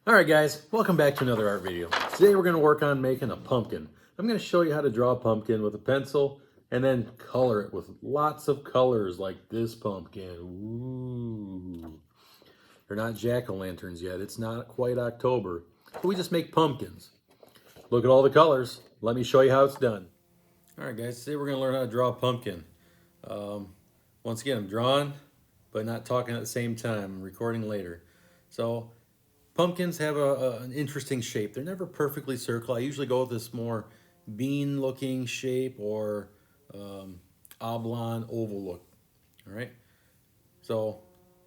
Alright guys, welcome back to another art video. Today we're going to work on making a pumpkin. I'm going to show you how to draw a pumpkin with a pencil and then color it with lots of colors like this pumpkin. Ooh. They're not jack-o'-lanterns yet. It's not quite October. But we just make pumpkins. Look at all the colors. Let me show you how it's done. Alright guys, today we're going to learn how to draw a pumpkin. Once again, I'm drawing, but not talking at the same time. I'm recording later. So pumpkins have an interesting shape. They're never perfectly circular. I usually go with this more bean-looking shape or oblong oval look. All right. So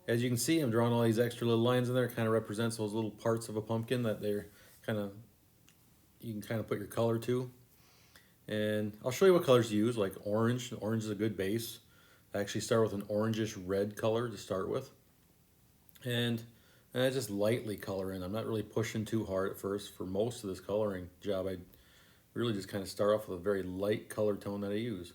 as you can see, I'm drawing all these extra little lines in there. It kind of represents those little parts of a pumpkin that they're kind of, you can kind of put your color to. And I'll show you what colors to use, like orange. Orange is a good base. I actually start with an orangish red color to start with. And I just lightly color in. I'm not really pushing too hard at first. For most of this coloring job, I really just kind of start off with a very light color tone that I use.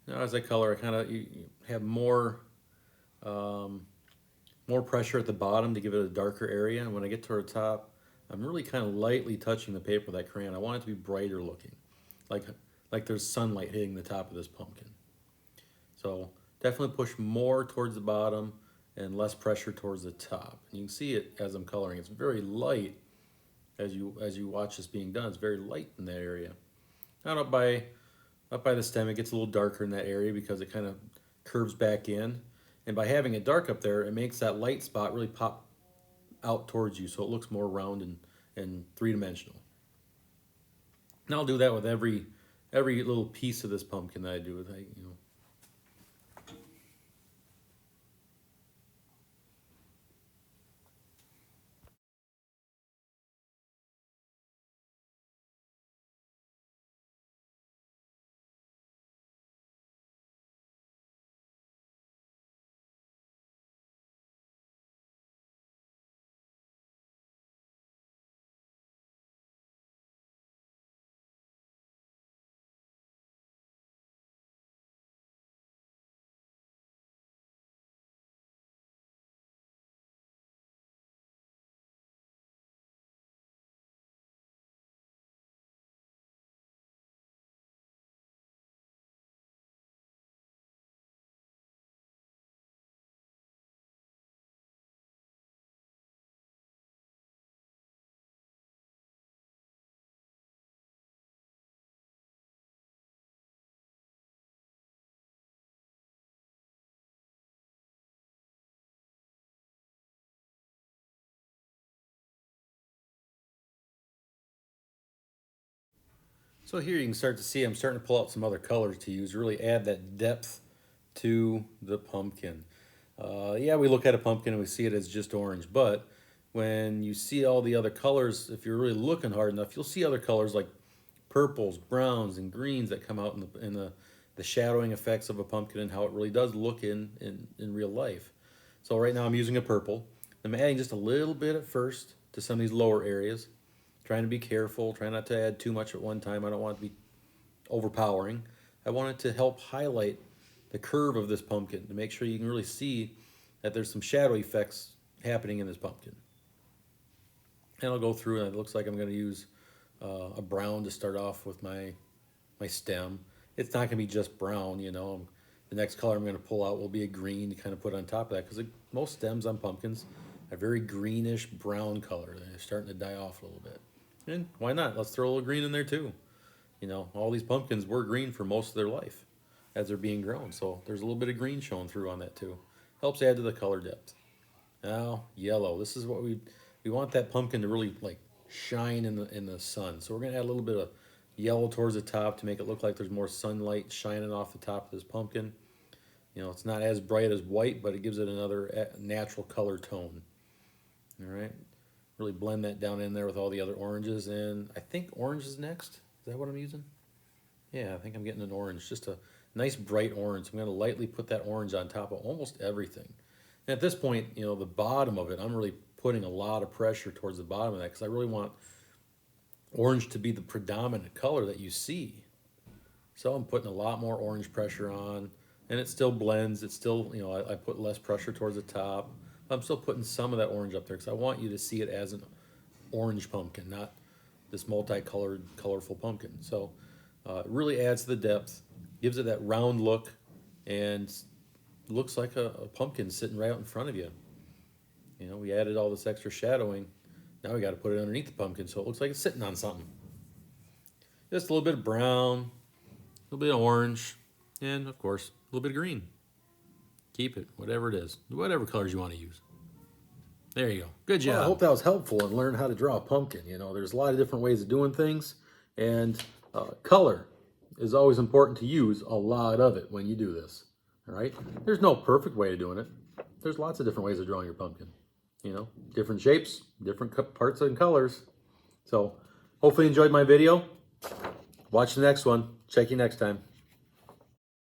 Now as I color, I kind of you have more pressure at the bottom to give it a darker area. And when I get toward the top, I'm really kind of lightly touching the paper with that crayon. I want it to be brighter looking, like there's sunlight hitting the top of this pumpkin. So definitely push more towards the bottom and less pressure towards the top. And you can see it as I'm coloring. It's very light as you watch this being done. It's very light in that area. Now up by the stem, it gets a little darker in that area because it kind of curves back in. And by having it dark up there, it makes that light spot really pop out towards you, so it looks more round and three-dimensional. And I'll do that with every little piece of this pumpkin that I do. So here you can start to see I'm starting to pull out some other colors to use, really add that depth to the pumpkin. Yeah, we look at a pumpkin and we see it as just orange, but when you see all the other colors, if you're really looking hard enough, you'll see other colors like purples, browns, and greens that come out in the shadowing effects of a pumpkin and how it really does look in real life. So right now I'm using a purple. I'm adding just a little bit at first to some of these lower areas, trying to be careful, trying not to add too much at one time. I don't want it to be overpowering. I want it to help highlight the curve of this pumpkin to make sure you can really see that there's some shadow effects happening in this pumpkin. And I'll go through and it looks like I'm going to use a brown to start off with my stem. It's not going to be just brown, you know. The next color I'm going to pull out will be a green to kind of put on top of that because most stems on pumpkins are very greenish brown color. They're starting to die off a little bit. And why not? Let's throw a little green in there too. You know, all these pumpkins were green for most of their life as they're being grown. So there's a little bit of green showing through on that too. Helps add to the color depth. Now, yellow. This is what we want that pumpkin to really like shine in the sun. So we're going to add a little bit of yellow towards the top to make it look like there's more sunlight shining off the top of this pumpkin. You know, it's not as bright as white, but it gives it another natural color tone. All right. Really blend that down in there with all the other oranges. And I think orange is next. Is that what I'm using? Yeah, I think I'm getting an orange. Just a nice bright orange. I'm going to lightly put that orange on top of almost everything. And at this point, you know, the bottom of it, I'm really putting a lot of pressure towards the bottom of that because I really want orange to be the predominant color that you see. So I'm putting a lot more orange pressure on, and it still blends. It still, you know, I put less pressure towards the top. I'm still putting some of that orange up there because I want you to see it as an orange pumpkin, not this multicolored, colorful pumpkin. So it really adds to the depth, gives it that round look, and looks like a pumpkin sitting right out in front of you. You know, we added all this extra shadowing. Now we got to put it underneath the pumpkin so it looks like it's sitting on something. Just a little bit of brown, a little bit of orange, and of course, a little bit of green. Keep it, whatever it is, whatever colors you want to use. There you go. Good job. Well, I hope that was helpful and learn how to draw a pumpkin. You know, there's a lot of different ways of doing things, and color is always important to use a lot of it when you do this. All right? There's no perfect way of doing it. There's lots of different ways of drawing your pumpkin. You know, different shapes, different parts and colors. So, hopefully you enjoyed my video. Watch the next one. Check you next time.